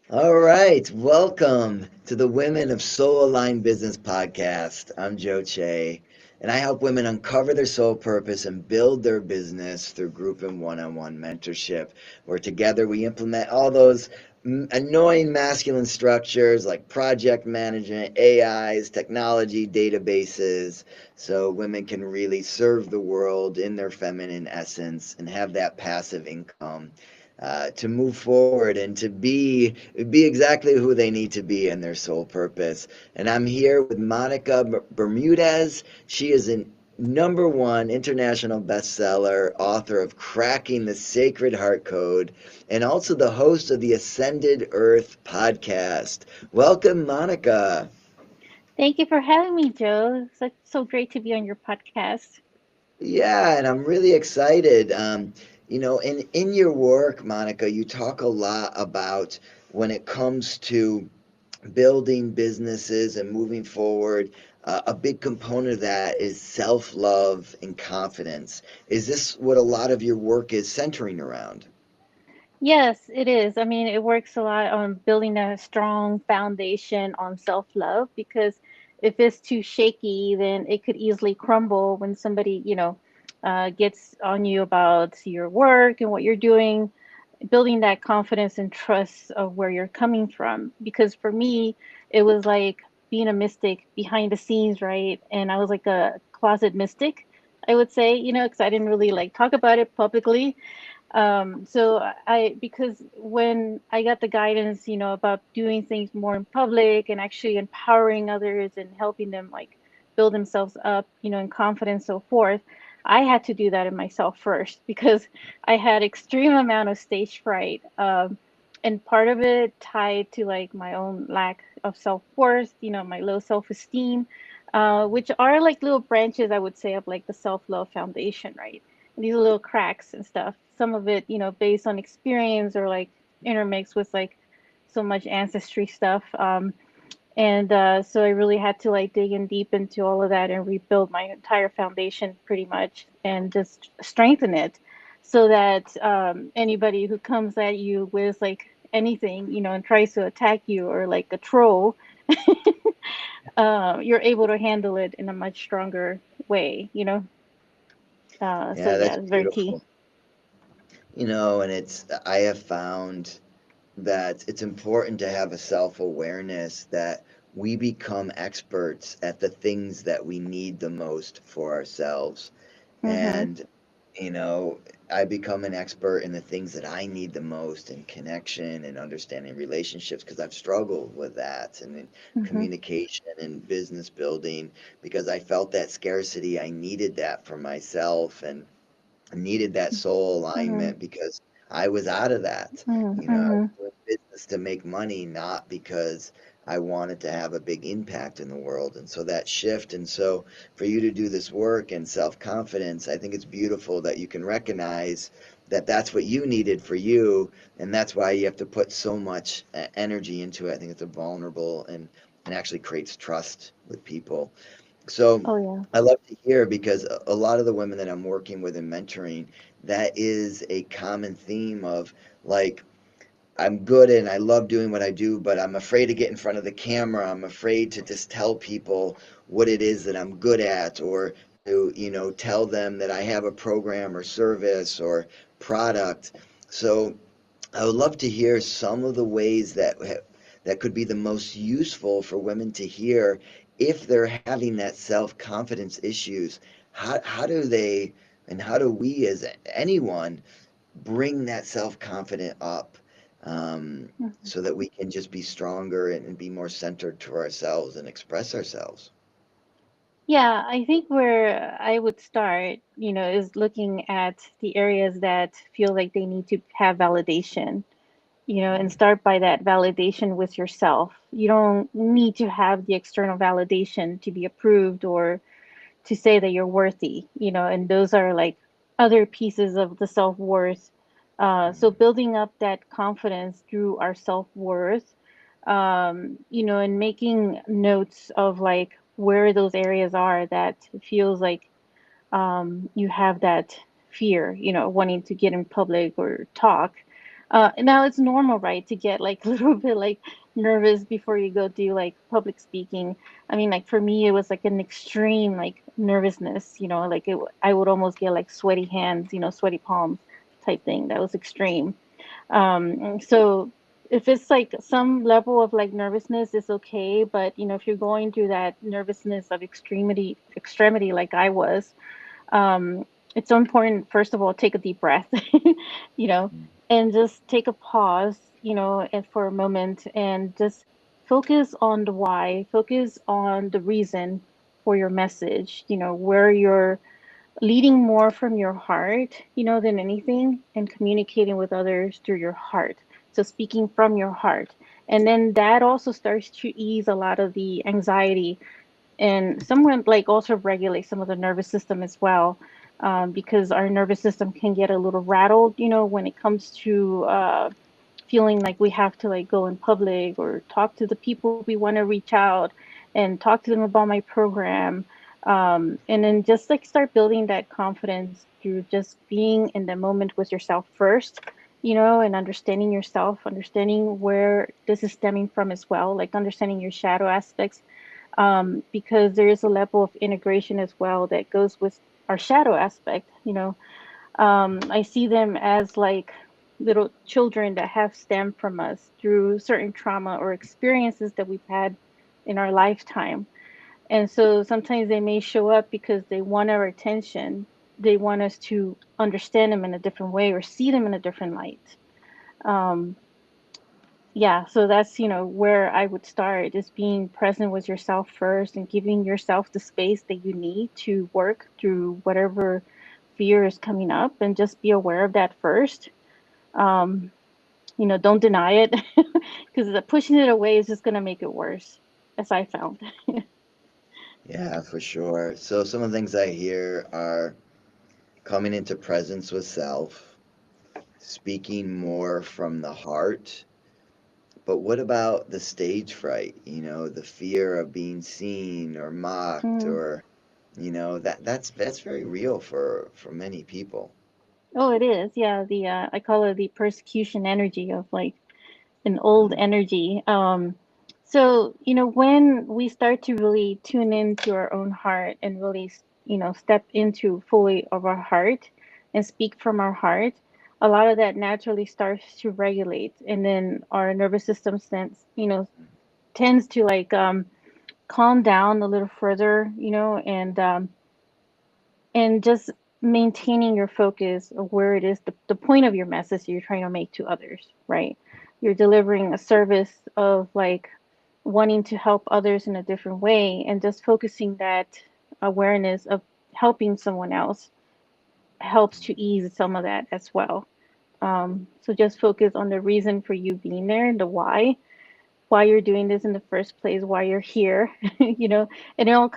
All right, welcome to the Women of Soul Aligned Business podcast. I'm Joe Che, and I help women uncover their soul purpose and build their business through group and one on one mentorship, where together we implement all those annoying masculine structures like project management, AIs, technology, databases, so women can really serve the world in their feminine essence and have that passive income to move forward and to be exactly who they need to be in their soul purpose. And I'm here with Monica Bermudez. She is a number one international bestseller, author of Cracking the Sacred Heart Code, and also the host of the Ascended Earth podcast. Welcome, Monica. Thank you for having me, Joe. It's so great to be on your podcast. Yeah, and I'm really excited. In your work, Monica, you talk a lot about when it comes to building businesses and moving forward. A big component of that is self-love and confidence. Is this what a lot of your work is centering around? Yes, it is. I mean, it works a lot on building a strong foundation on self-love because if it's too shaky, then it could easily crumble when somebody, gets on you about your work and what you're doing. Building that confidence and trust of where you're coming from. Because for me, it was like being a mystic behind the scenes, right? And I was like a closet mystic, I would say, because I didn't really like talk about it publicly. So because when I got the guidance, about doing things more in public and actually empowering others and helping them like build themselves up, in confidence, so forth, I had to do that in myself first because I had extreme amount of stage fright. And part of it tied to like my own lack of self-worth, my low self-esteem, which are like little branches, I would say, of like the self-love foundation, right? These little cracks and stuff. Some of it, based on experience or like intermixed with like so much ancestry stuff. And so I really had to like dig in deep into all of that and rebuild my entire foundation pretty much and just strengthen it so that anybody who comes at you with like anything, and tries to attack you or like a troll, you're able to handle it in a much stronger way. So Yeah, yeah, that's it's very key. beautiful. And I have found that it's important to have a self-awareness that we become experts at the things that we need the most for ourselves. Mm-hmm. And, you know, I become an expert in the things that I need the most in connection and understanding relationships because I've struggled with that and in Mm-hmm. communication and business building because I felt that scarcity. I needed that for myself and needed that soul Mm-hmm. alignment because I was out of that. I was Mm-hmm. doing business to make money, not because I wanted to have a big impact in the world. And so that shift, and so for you to do this work and self confidence, I think it's beautiful that you can recognize that that's what you needed for you, and that's why you have to put so much energy into it. I think it's a vulnerable and actually creates trust with people. So Oh yeah. I love to hear because a lot of the women that I'm working with and mentoring, that is a common theme of like, I'm good and I love doing what I do, but I'm afraid to get in front of the camera. I'm afraid to just tell people what it is that I'm good at or to, tell them that I have a program or service or product. So I would love to hear some of the ways that could be the most useful for women to hear if they're having that self-confidence issues. How do they and how do we as anyone bring that self-confidence up Mhm. so that we can just be stronger and be more centered to ourselves and express ourselves? Yeah, I think where I would start, is looking at the areas that feel like they need to have validation, and start by that validation with yourself. You don't need to have the external validation to be approved or to say that you're worthy, and those are like other pieces of the self-worth. So building up that confidence through our self-worth, and making notes of like where those areas are that feels like you have that fear, wanting to get in public or talk. Now it's normal, right, to get like a little bit like nervous before you go do like public speaking. I mean, like for me, it was like an extreme like nervousness, like I would almost get like sweaty hands, sweaty palms type thing. That was extreme. So if it's like some level of like nervousness is okay, but if you're going through that nervousness of extremity like I was, um, it's so important, first of all, take a deep breath, you know, and just take a pause, and for a moment and just focus on the why, focus on the reason for your message, where you're leading more from your heart, than anything, and communicating with others through your heart. So speaking from your heart. And then that also starts to ease a lot of the anxiety and someone like also regulate some of the nervous system as well, because our nervous system can get a little rattled, when it comes to feeling like we have to like go in public or talk to the people we want to reach out and talk to them about my program, and then just like start building that confidence through just being in the moment with yourself first, and understanding yourself, understanding where this is stemming from as well, like understanding your shadow aspects, because there is a level of integration as well that goes with our shadow aspect. I see them as like little children that have stemmed from us through certain trauma or experiences that we've had in our lifetime. And so sometimes they may show up because they want our attention. They want us to understand them in a different way or see them in a different light. Um, yeah, so that's, where I would start is being present with yourself first and giving yourself the space that you need to work through whatever fear is coming up and just be aware of that first. Um, don't deny it because pushing it away is just going to make it worse, as I found. Yeah, for sure. So some of the things I hear are coming into presence with self, speaking more from the heart. But what about the stage fright? The fear of being seen or mocked, Mm. or that's very real for many people. Oh, it is. Yeah, the I call it the persecution energy of like an old Mm, energy. So, when we start to really tune into our own heart and really, step into fully of our heart and speak from our heart, a lot of that naturally starts to regulate. And then our nervous system tends to like calm down a little further, and just maintaining your focus of where it is the point of your message you're trying to make to others, right? You're delivering a service of like wanting to help others in a different way and just focusing that awareness of helping someone else helps to ease some of that as well. So just focus on the reason for you being there and the why you're doing this in the first place, why you're here, and it all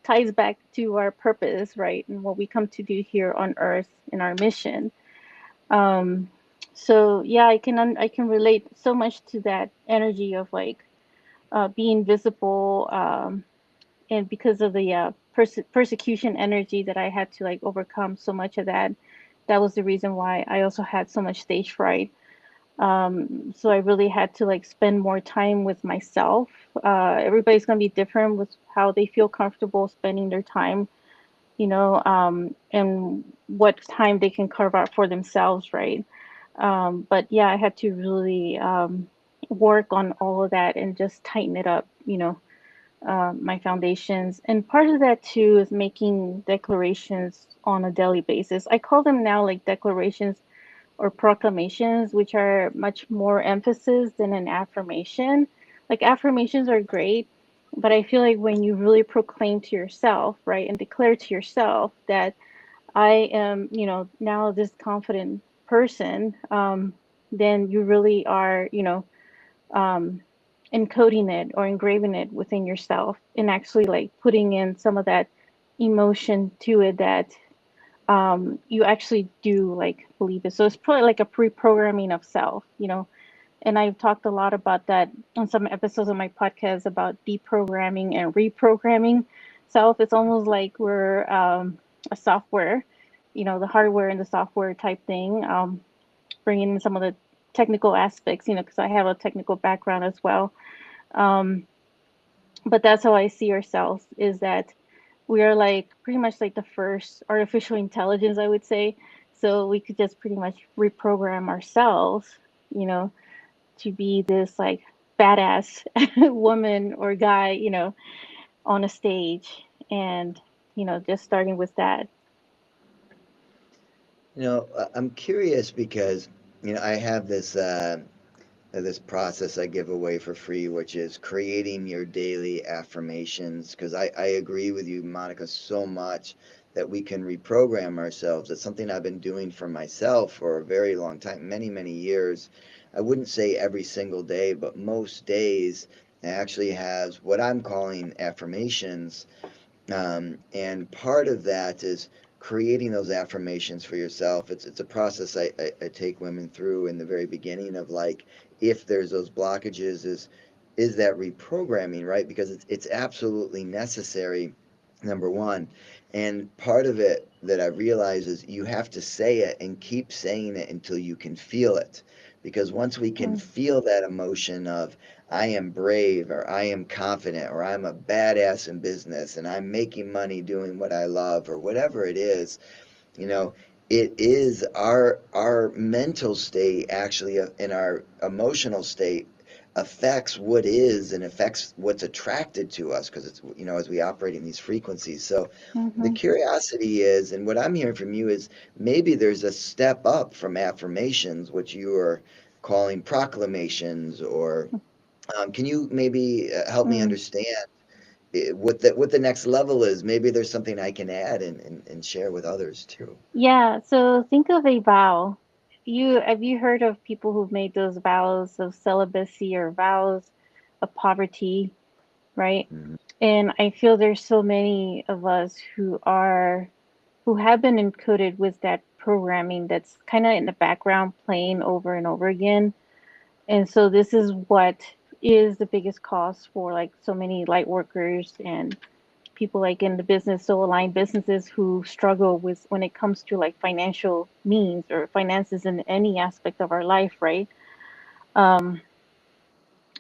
ties back to our purpose, right? And what we come to do here on earth in our mission. Um, so yeah, I can relate so much to that energy of like being visible, and because of the persecution energy that I had to like overcome so much of that. That was the reason why I also had so much stage fright, so I really had to like spend more time with myself. Everybody's gonna be different with how they feel comfortable spending their time, and what time they can carve out for themselves, right? But yeah, I had to really work on all of that and just tighten it up, my foundations. And part of that too is making declarations on a daily basis. I call them now like declarations or proclamations, which are much more emphasis than an affirmation. Like affirmations are great, but I feel like when you really proclaim to yourself, right, and declare to yourself that I am, now this confident person, then you really are, um, encoding it or engraving it within yourself and actually like putting in some of that emotion to it that you actually do like believe it. So it's probably like a pre-programming of self, and I've talked a lot about that on some episodes of my podcast about deprogramming and reprogramming self. It's almost like we're a software, the hardware and the software type thing, bringing in some of the technical aspects, because I have a technical background as well. Um, but that's how I see ourselves, is that we are like pretty much like the first artificial intelligence, I would say. So we could just pretty much reprogram ourselves, you know, to be this like badass woman or guy, on a stage. And, just starting with that. I'm curious because, I have this process I give away for free, which is creating your daily affirmations. Because I agree with you, Monica, so much that we can reprogram ourselves. It's something I've been doing for myself for a very long time, many, many years. I wouldn't say every single day, but most days I actually have what I'm calling affirmations, and part of that is creating those affirmations for yourself. It's a process I take women through in the very beginning of like, if there's those blockages, is that reprogramming, right? Because it's absolutely necessary, number one. And part of it that I realize is you have to say it and keep saying it until you can feel it. Because once we can Mm, feel that emotion of, I am brave, or I am confident, or I'm a badass in business and I'm making money doing what I love, or whatever it is, you know, it is our mental state actually, in our emotional state, affects what is and affects what's attracted to us, because it's, as we operate in these frequencies. So the mhm, curiosity is, and what I'm hearing from you is, maybe there's a step up from affirmations, which you are calling proclamations, or can you maybe help me mm. understand what the next level is? Maybe there's something I can add and share with others too. Yeah, so think of a vow. Have you heard of people who've made those vows of celibacy or vows of poverty, right? Mhm. And I feel there's so many of us who have been encoded with that programming that's kind of in the background playing over and over again. And so this is what is the biggest cause for like so many light workers and people like in the business, so aligned businesses who struggle with when it comes to like financial means or finances in any aspect of our life, right? Um,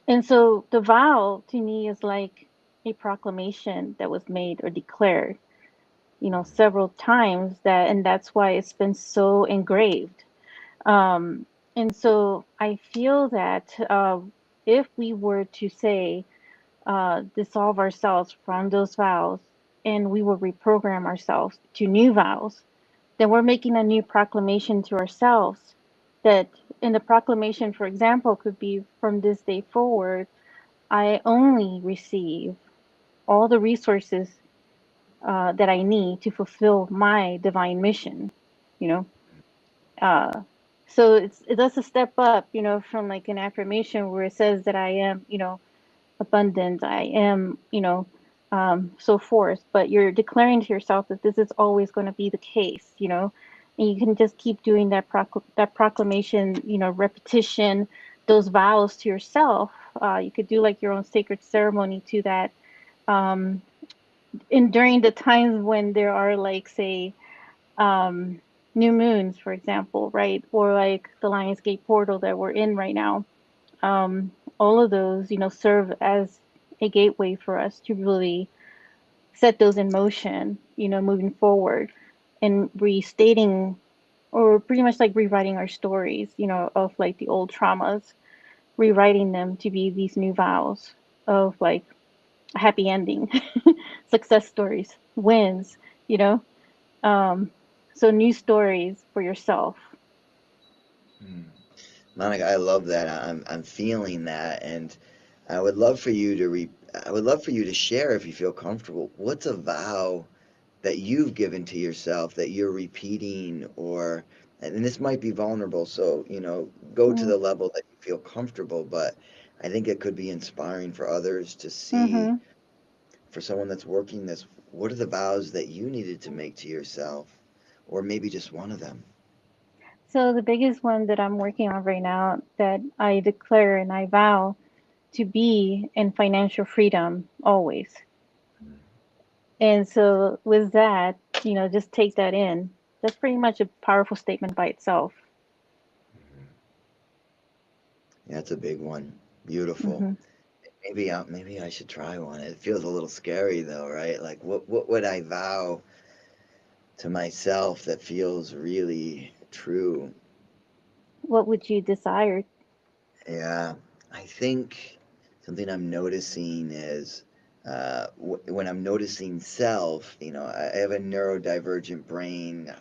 and so the vow to me is like a proclamation that was made or declared, several times, and that's why it's been so engraved. Um, and so I feel that if we were to say, dissolve ourselves from those vows and we will reprogram ourselves to new vows, then we're making a new proclamation to ourselves that in the proclamation, for example, could be from this day forward, I only receive all the resources that I need to fulfill my divine mission, you know. Uh, so that's a step up, from like an affirmation where it says that I am, abundant, I am, so forth. But you're declaring to yourself that this is always going to be the case, and you can just keep doing that proclamation, repetition, those vows to yourself. You could do like your own sacred ceremony to that. Um, and during the times when there are like, say, um, new moons, for example, right, or like the Lionsgate portal that we're in right now, all of those, serve as a gateway for us to really set those in motion, moving forward and restating or pretty much like rewriting our stories, of like the old traumas, rewriting them to be these new vows of like a happy ending, success stories, wins, you know. Um, so new stories for yourself. Hmm. Monica, I love that. I'm feeling that, and I would love for you to I would love for you to share, if you feel comfortable. What's a vow that you've given to yourself that you're repeating, or, and this might be vulnerable, so, go to Mm-hmm. the level that you feel comfortable, but I think it could be inspiring for others to see, Mm-hmm. for someone that's working this, what are the vows that you needed to make to yourself, or maybe just one of them. So the biggest one that I'm working on right now that I declare and I vow to be in financial freedom always. And so with that, just take that in. That's pretty much a powerful statement by itself. That's a big one. Beautiful. Hmm. Maybe I should try one. It feels a little scary though, right? Like what would I vow to myself that feels really true? What would you desire? Yeah, I think something I'm noticing is when I'm noticing self, I have a neurodivergent brain,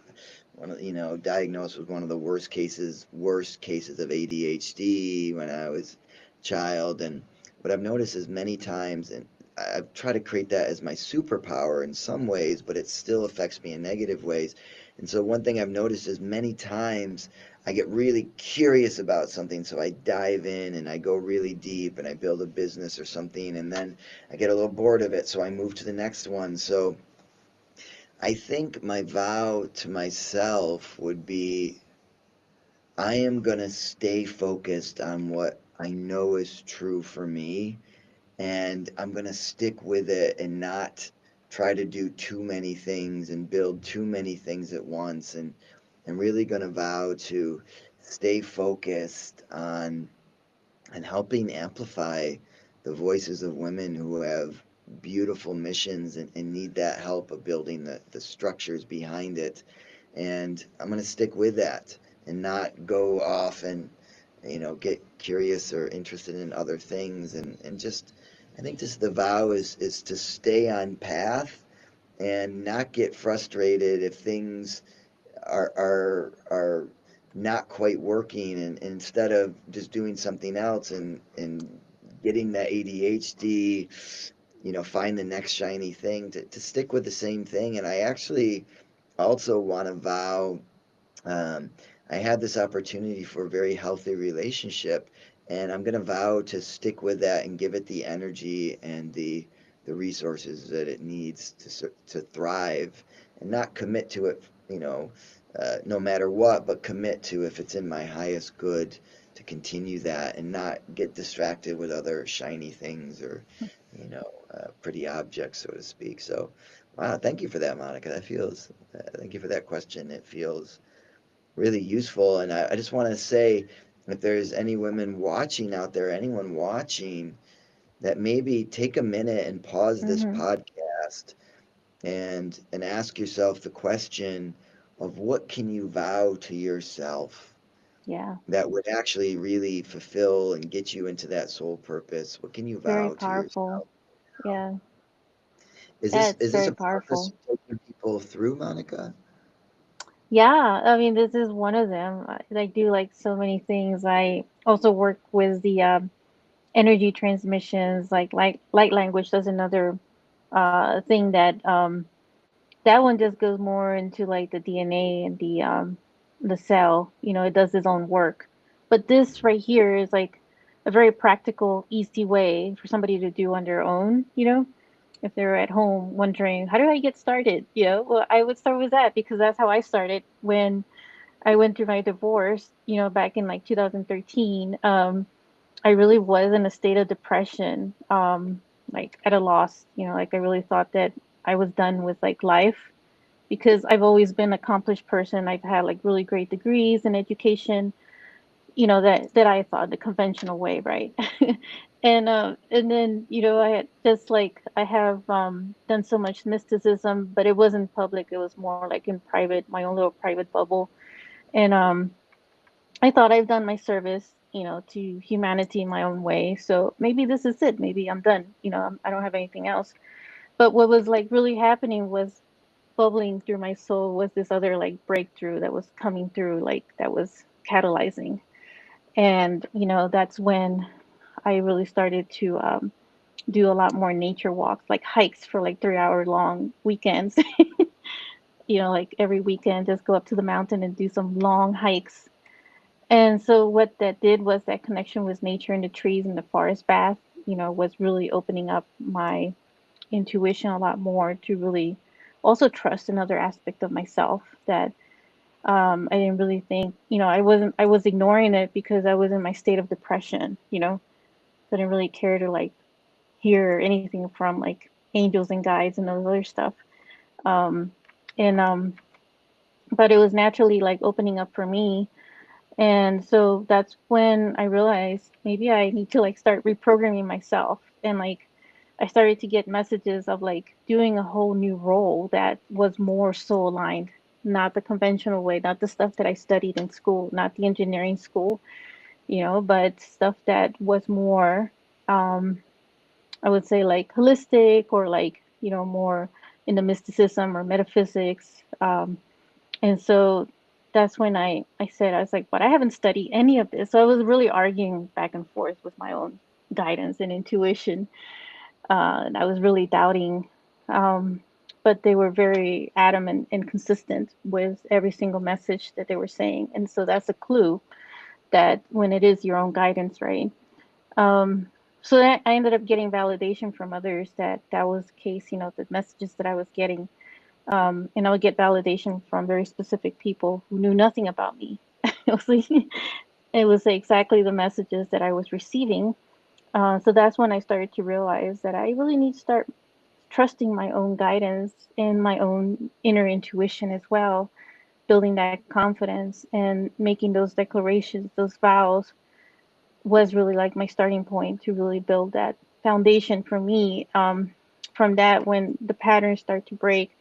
diagnosed with one of the worst cases of ADHD when I was a child. And what I've noticed is many times, and I've tried to create that as my superpower in some ways, but it still affects me in negative ways. And so one thing I've noticed is many times I get really curious about something, so I dive in and I go really deep and I build a business or something, and then I get a little bored of it, so I move to the next one. So I think my vow to myself would be I am going to stay focused on what I know is true for me, and I'm going to stick with it and not try to do too many things and build too many things at once. And I'm really going to vow to stay focused on helping amplify the voices of women who have beautiful missions and need that help of building the structures behind it. And I'm going to stick with that and not go off and get curious or interested in other things. And just I think just the vow is to stay on path and not get frustrated if things are not quite working, and instead of just doing something else and getting that ADHD, find the next shiny thing, to stick with the same thing. And I actually also want to vow, um, I had this opportunity for a very healthy relationship, and I'm going to vow to stick with that and give it the energy and the resources that it needs to thrive, and not commit to it, no matter what, but commit to if it's in my highest good to continue that and not get distracted with other shiny things or, pretty objects, so to speak. So, wow, thank you for that, Monica. Thank you for that question. It feels really useful. And I just want to say, if there's any women watching out there, anyone watching, that maybe take a minute and pause this Hmm. podcast and ask yourself the question of what can you vow to yourself Yeah, that would actually really fulfill and get you into that soul purpose. What can you very vow to powerful. yourself? Yeah, Is yeah, this it's is this very a process powerful. you're taking people through, Monica? Yeah, I mean, this is one of them. I do like so many things. I also work with the energy transmissions, like light language. That's another thing that that one just goes more into like the DNA and the cell. You know, it does its own work. But this right here is like a very practical, easy way for somebody to do on their own. You know, if they're at home wondering how do I get started, well, I would start with that because that's how I started when I went through my divorce, back in like 2013. I really was in a state of depression, like at a loss, like I really thought that I was done with like life because I've always been an accomplished person. I've had like really great degrees in education, that I thought the conventional way, right? And then, I had just like I have done so much mysticism, but it wasn't public. It was more like in private, my own little private bubble. And I thought I've done my service, to humanity in my own way. So maybe this is it. Maybe I'm done. I don't have anything else. But what was like really happening was bubbling through my soul was this other like breakthrough that was coming through, like that was catalyzing. And, that's when I really started to do a lot more nature walks, like hikes for like 3 hour long weekends. Like every weekend, just go up to the mountain and do some long hikes. And so what that did was that connection with nature and the trees and the forest bath, was really opening up my intuition a lot more to really also trust another aspect of myself that I didn't really think, I was ignoring it because I was in my state of depression, so I didn't really care to like hear anything from like angels and guides and those other stuff. Um, and But it was naturally like opening up for me. And so that's when I realized maybe I need to like start reprogramming myself. And like I started to get messages of like doing a whole new role that was more soul aligned, not the conventional way, not the stuff that I studied in school, not the engineering school, but stuff that was more, um, I would say like holistic or like, more in the mysticism or metaphysics. And so that's when I said, I was like, but I haven't studied any of this. So I was really arguing back and forth with my own guidance and intuition. And I was really doubting. Um, but they were very adamant and consistent with every single message that they were saying. And so that's a clue that when it is your own guidance, right? Um, so that I ended up getting validation from others that that was the case, the messages that I was getting, and I would get validation from very specific people who knew nothing about me. It was exactly the messages that I was receiving. So that's when I started to realize that I really need to start trusting my own guidance and my own inner intuition as well, building that confidence and making those declarations, those vows was really like my starting point to really build that foundation for me. From that, when the patterns start to break,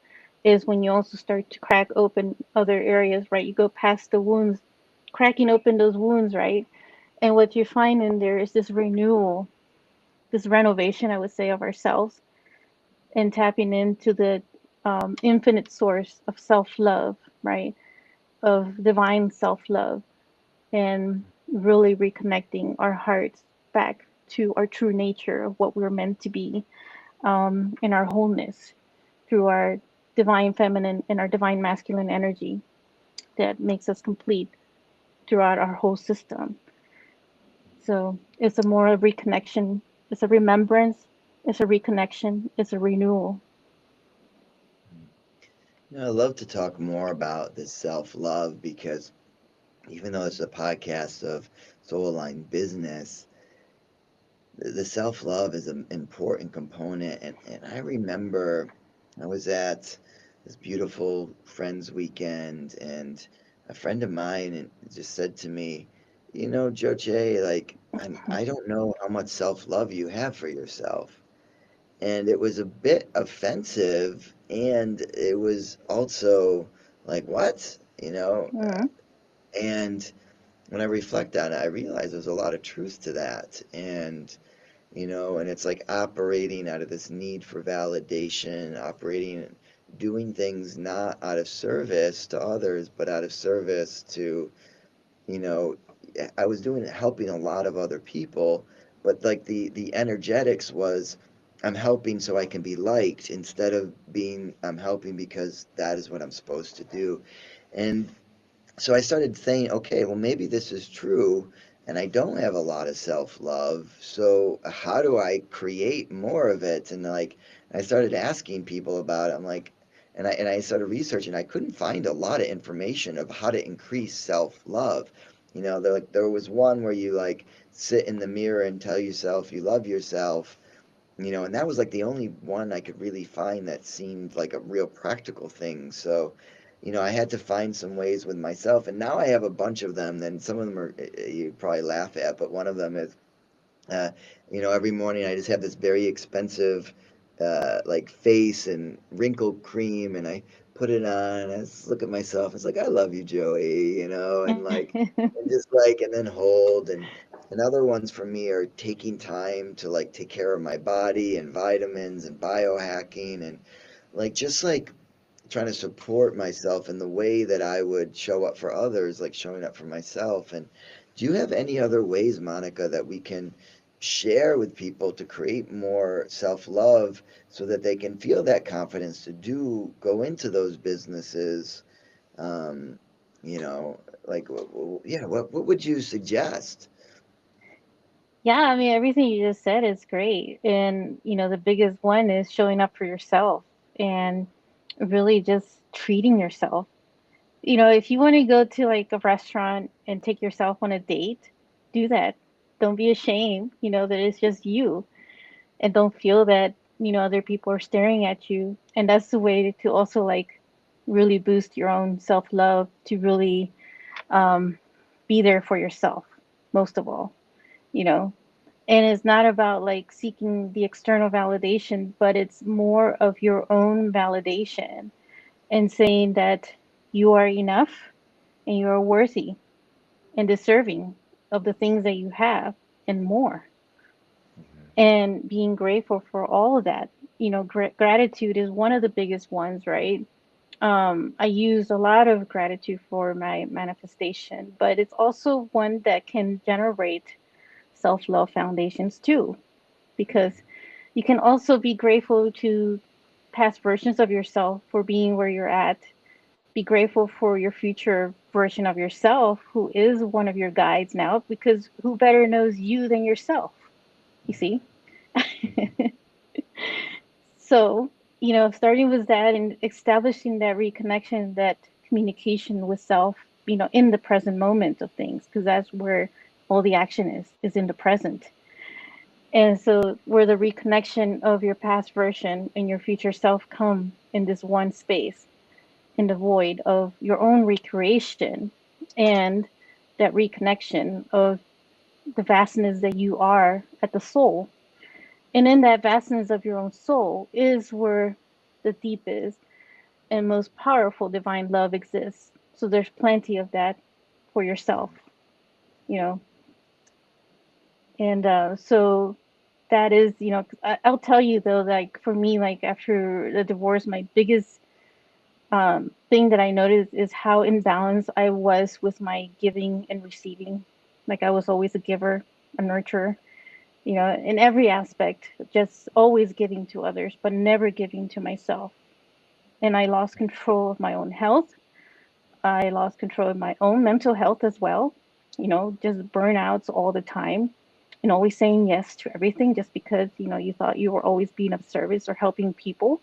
is when you also start to crack open other areas, right? You go past the wounds, cracking open those wounds, right? And what you find in there is this renewal, this renovation, I would say, of ourselves and tapping into the infinite source of self love, right? Of divine self love and really reconnecting our hearts back to our true nature of what we're meant to be, in our wholeness through our divine feminine and our divine masculine energy that makes us complete throughout our whole system. So it's a more reconnection, it's a remembrance, it's a reconnection, it's a renewal. I'd love to talk more about this self love because even though it's a podcast of soul aligned business, the self love is an important component. And I remember I was at this beautiful friends weekend, and a friend of mine just said to me, Joche, like, I don't know how much self love you have for yourself. And it was a bit offensive, and it was also like, what? Mm, And when I reflect on it, I realize there's a lot of truth to that. And it's like operating out of this need for validation, operating, doing things not out of service to others, but out of service to, you know, I was doing it helping a lot of other people, but like the energetics was I'm helping so I can be liked instead of being I'm helping because that is what I'm supposed to do. And so I started saying, okay, well, maybe this is true, and I don't have a lot of self-love. So how do I create more of it? And like, I started asking people about it. I'm like, and I started researching. I couldn't find a lot of information of how to increase self-love. There was one where you like sit in the mirror and tell yourself you love yourself. And that was like the only one I could really find that seemed like a real practical thing. So, I had to find some ways with myself, and now I have a bunch of them. Then some of them are you probably laugh at, but one of them is, uh, every morning I just have this very expensive, like face and wrinkle cream, and I put it on, and I just look at myself. It's like I love you, Joey, and like, and just like, and then hold and other ones for me are taking time to like take care of my body and vitamins and biohacking and like just like trying to support myself in the way that I would show up for others, like showing up for myself. And do you have any other ways, Monica, that we can share with people to create more self-love so that they can feel that confidence to do go into those businesses? Um, you know, like, yeah, what would you suggest? yeah, I mean, everything you just said is great. And, the biggest one is showing up for yourself and really just treating yourself. If you want to go to like a restaurant and take yourself on a date, do that. Don't be ashamed, that it's just you. And don't feel that, other people are staring at you. And that's the way to also like really boost your own self love to really, um, be there for yourself, most of all, you know. And it's not about like seeking the external validation, but it's more of your own validation and saying that you are enough and you are worthy and deserving of the things that you have and more. And being grateful for all of that. You know, gratitude is one of the biggest ones, right? I use a lot of gratitude for my manifestation, but it's also one that can generate self love foundations too, because you can also be grateful to past versions of yourself for being where you're at. Be grateful for your future version of yourself who is one of your guides now, because who better knows you than yourself, you see? So, starting with that and establishing that reconnection, that communication with self, in the present moment of things, because that's where all the action is in the present. And so, where the reconnection of your past version and your future self come in this one space, in the void of your own recreation, and that reconnection of the vastness that you are at the soul. And in that vastness of your own soul is where the deepest and most powerful divine love exists. So there's plenty of that for yourself, you know. And so that is, I'll tell you though, like for me, like after the divorce, my biggest thing that I noticed is how imbalanced I was with my giving and receiving. Like I was always a giver, a nurturer, in every aspect, just always giving to others, but never giving to myself. And I lost control of my own health. I lost control of my own mental health as well, just burnouts all the time and always saying yes to everything just because, you thought you were always being of service or helping people.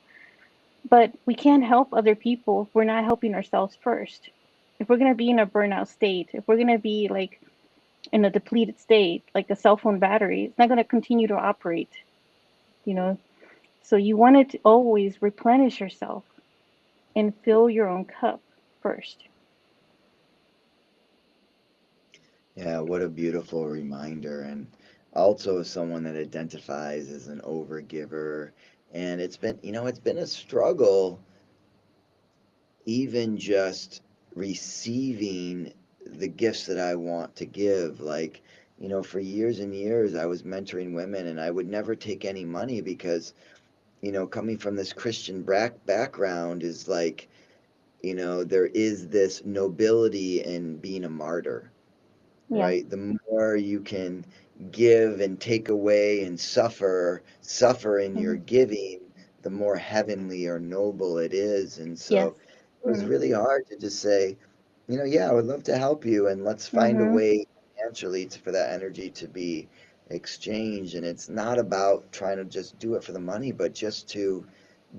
But we can't help other people if we're not helping ourselves first. If we're going to be in a burnout state, if we're going to be like in a depleted state, like a cell phone battery, it's not going to continue to operate, you know. So you want to always replenish yourself and fill your own cup first. Yeah, what a beautiful reminder. And also as someone that identifies as an overgiver. And it's been a struggle even just receiving the gifts that I want to give. Like, for years and years, I was mentoring women and I would never take any money because, coming from this Christian background is like, there is this nobility in being a martyr, Yeah. right? The more you can give and take away and suffer in your Hmm. giving, the more heavenly or noble it is. And Yes. so it was Mm-hmm. really hard to just say, yeah, I would love to help you, and let's find a Mm-hmm. way financially for that energy to be exchanged. And it's not about trying to just do it for the money, but just to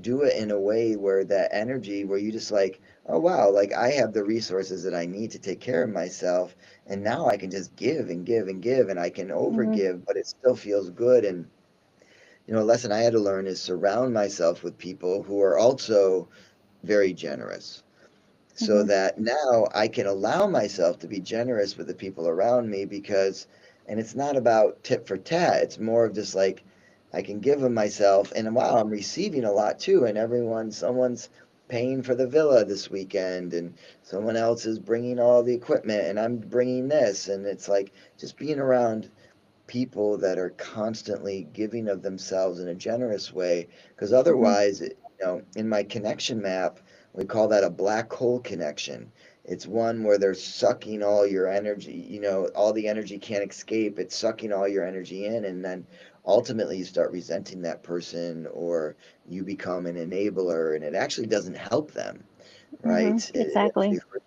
do it in a way where that energy, where you just like, oh wow, like I have the resources that I need to take care of myself, and now I can just give and give and give, and I can Mm-hmm. overgive, but it still feels good. And a lesson I had to learn is surround myself with people who are also very generous, so Mm-hmm. that now I can allow myself to be generous with the people around me. Because and it's not about tit for tat, it's more of just like I can give of myself, and wow, I'm receiving a lot too, and someone's paying for the villa this weekend, and someone else is bringing all the equipment and I'm bringing this, and it's like just being around people that are constantly giving of themselves in a generous way. Because Mm-hmm. otherwise, in my connection map, we call that a black hole connection. It's one where they're sucking all your energy, all the energy can't escape. It's sucking all your energy in, and then ultimately you start resenting that person, or you become an enabler, and it actually doesn't help them, Mm-hmm. right? It Exactly. actually hurts.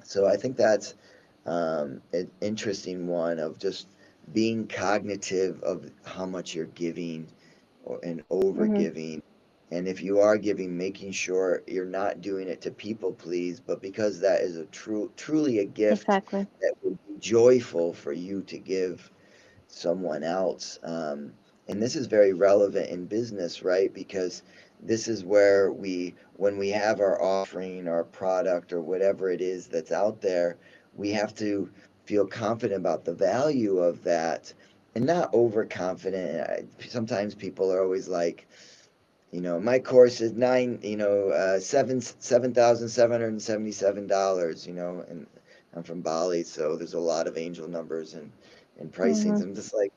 So I think that's an interesting one of just being cognitive of how much you're giving, and over Mm-hmm. giving. And if you are giving, making sure you're not doing it to people please, but because that is truly a gift Exactly. that would be joyful for you to give someone else. And this is very relevant in business, right? Because this is where when we have our offering, our product, or whatever it is that's out there, we have to feel confident about the value of that and not overconfident. Sometimes people are always like, my course is $7,777, and I'm from Bali, so there's a lot of angel numbers and pricings. Mhm. I'm just like,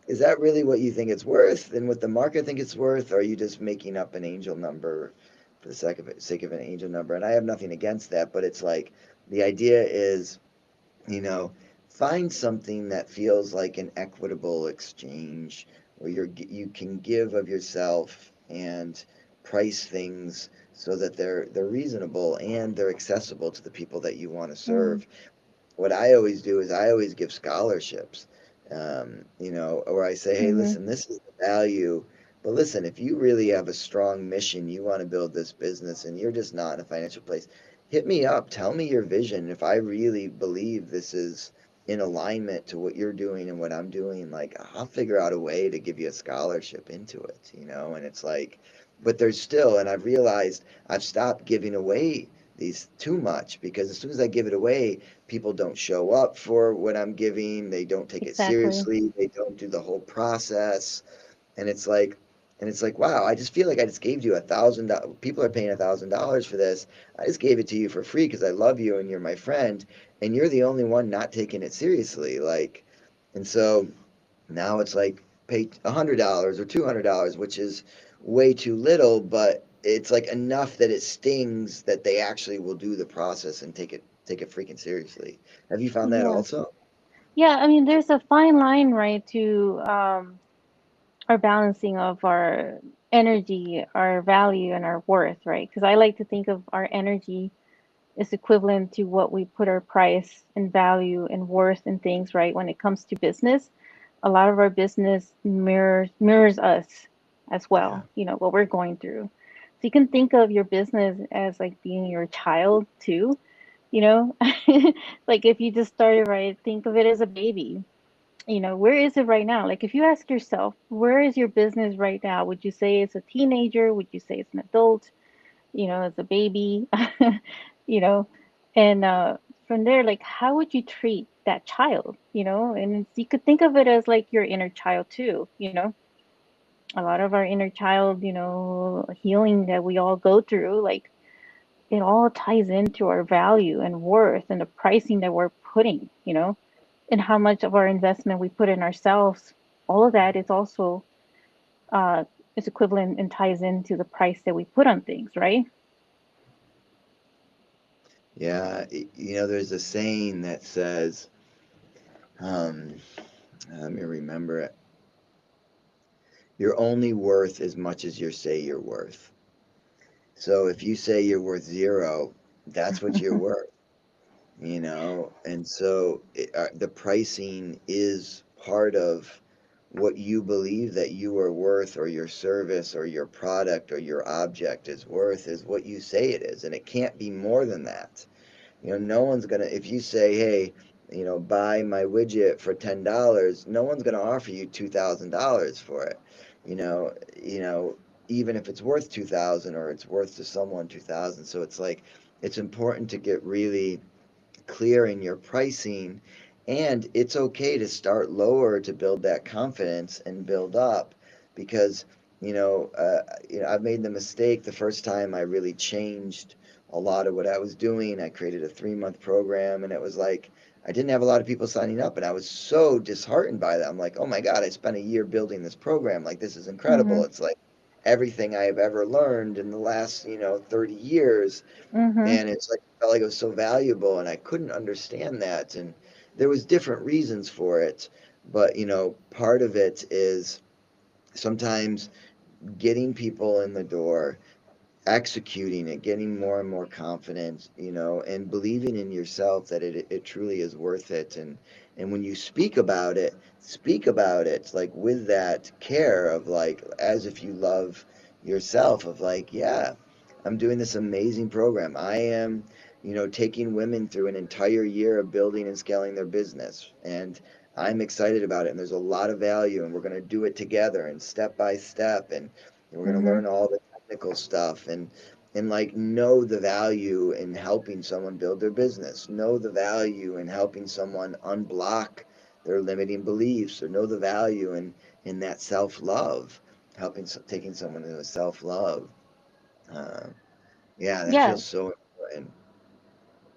is that really what you think it's worth and what the market think it's worth? Or are you just making up an angel number for the sake of an angel number? And I have nothing against that, but it's like the idea is, you know, find something that feels like an equitable exchange where you can give of yourself and price things so that they're reasonable and they're accessible to the people that you want to Mhm. serve. What I always do is I always give scholarships, or I say, hey, Mhm. listen, this is the value. But listen, if you really have a strong mission, you want to build this business and you're just not in a financial place, hit me up. Tell me your vision. If I really believe this is in alignment to what you're doing and what I'm doing, like I'll figure out a way to give you a scholarship into it. And it's like, but there's still, and I've realized I've stopped giving away these too much because as soon as I give it away, people don't show up for what I'm giving. They don't take it Exactly. seriously. They don't do the whole process. And it's like, wow, I just feel like I just gave you $1,000. People are paying $1,000 for this. I just gave it to you for free because I love you and you're my friend, and you're the only one not taking it seriously. Like, and so now it's like pay $100 or $200, which is way too little, but it's like enough that it stings that they actually will do the process and take it freaking seriously. Have you found that Yeah. also? Yeah, I mean, there's a fine line, right, to our balancing of our energy, our value, and our worth, right? Because I like to think of our energy is equivalent to what we put our price and value and worth and things, right? When it comes to business, a lot of our business mirrors us as Yeah. well, what we're going through. So you can think of your business as like being your child too, you know? Like if you just started, right, think of it as a baby. Where is it right now? Like if you ask yourself, where is your business right now? Would you say it's a teenager? Would you say it's an adult? As a baby? you know, and from there, like, how would you treat that child? And you could think of it as like your inner child too. A lot of our inner child, healing that we all go through, like it all ties into our value and worth and the pricing that we're putting, and how much of our investment we put in ourselves. All of that is also uh, is equivalent and ties into the price that we put on things, right? Yeah, there's a saying that says, um, let me remember it. You're only worth as much as you say you're worth. So if you say you're worth zero, that's what you're worth. And so the pricing is part of what you believe that you are worth, or your service or your product or your object is worth, is what you say it is. And it can't be more than that. No one's gonna, if you say, hey, buy my widget for $10, no one's gonna offer you $2,000 for it. You know, you know, even if it's worth 2,000 or it's worth to someone 2,000. So it's like it's important to get really clear in your pricing, and it's okay to start lower to build that confidence and build up, because I've made the mistake the first time I really changed a lot of what I was doing. I created a 3-month program, and it was like I didn't have a lot of people signing up, and I was so disheartened by that. I'm like, oh my God, I spent a year building this program. Like, this is incredible. Mhm. It's like everything I've ever learned in the last 30 years, Mhm. and it's like I felt like it was so valuable, and I couldn't understand that. And there was different reasons for it, but part of it is sometimes getting people in the door, executing it, getting more and more confident, and believing in yourself that it truly is worth it. And when you speak about it like with that care of, like, as if you love yourself, of like, yeah, I'm doing this amazing program. I am, taking women through an entire year of building and scaling their business. And I'm excited about it. And there's a lot of value. And we're going to do it together and step by step. And we're going to Mhm. learn all the technical stuff. And and like know the value in helping someone build their business, know the value in helping someone unblock their limiting beliefs, or know the value in that self-love, helping taking someone into self-love. uh, yeah, that Yeah, feels so important.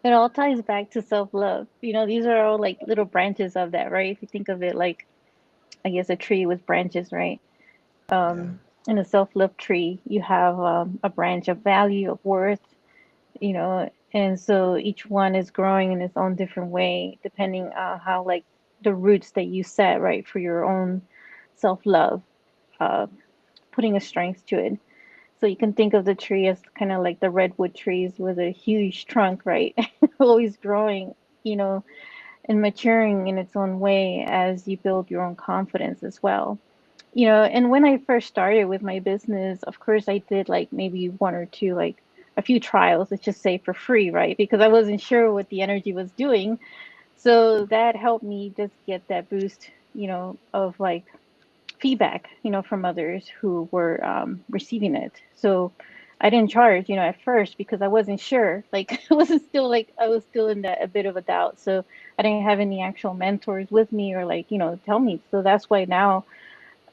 it all ties back to self-love. These are all like little branches of that, right? If you think of it like, I guess, a tree with branches, right? Yeah, In a self-love tree, you have a branch of value, of worth, and so each one is growing in its own different way, depending on how, like, the roots that you set, right, for your own self-love, uh, putting a strength to it. So you can think of the tree as kind of like the redwood trees with a huge trunk, right? Always growing, you know, and maturing in its own way as you build your own confidence as well. And when I first started with my business, of course, I did like maybe one or two, like a few trials, let's just say for free, right? Because I wasn't sure what the energy was doing. So that helped me just get that boost, of like feedback, from others who were receiving it. So I didn't charge, at first because I wasn't sure. Like I was still in that a bit of a doubt. So I didn't have any actual mentors with me or like, tell me. So that's why now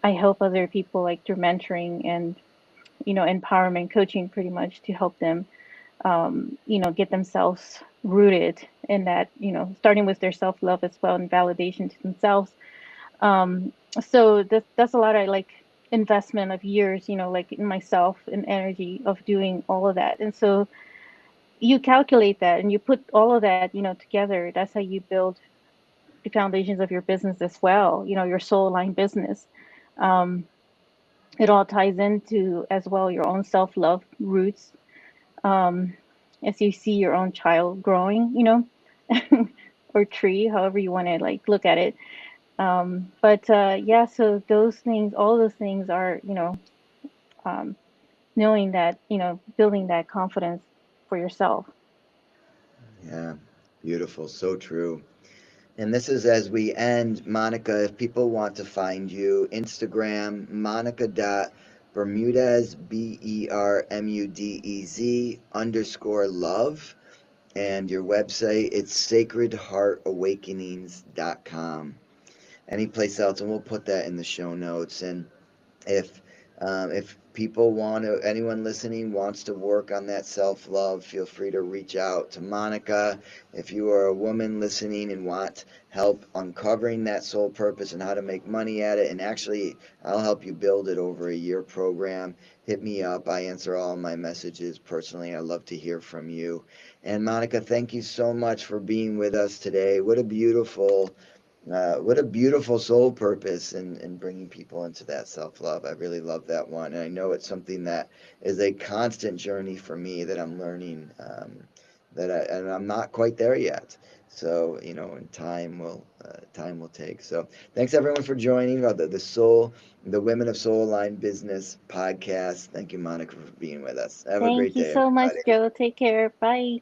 I help other people like through mentoring and, empowerment coaching pretty much to help them, get themselves rooted in that, starting with their self love as well and validation to themselves. um so that's a lot of like investment of years, like in myself and energy of doing all of that. And so you calculate that and you put all of that, together. That's how you build the foundations of your business as well, your soul aligned business. um it all ties into as well your own self love roots, um as you see your own child growing, or tree, however you want to like look at it. But yeah, so those things, all those things are, um, knowing that, building that confidence for yourself. yeah, beautiful, so true. And this is as we end, Monica, if people want to find you, Instagram, Monica.Bermudez, Bermudez _love. And your website, it's sacredheartawakenings.com. Any place else, and we'll put that in the show notes. And if if people want to, anyone listening wants to work on that self love, feel free to reach out to Monica. If you are a woman listening and want help uncovering that soul purpose and how to make money at it, and actually, I'll help you build it over a year program. Hit me up. I answer all my messages personally. I love to hear from you. And Monica, thank you so much for being with us today. What a beautiful soul purpose in bringing people into that self love. I really love that one. And I know it's something that is a constant journey for me that I'm learning, and I'm not quite there yet. So, and time will take. So thanks everyone for joining the Women of Soul Aligned Business podcast. Thank you, Monica, for being with us. Have a Thank great you day, so much, everybody. Joe. Take care. Bye.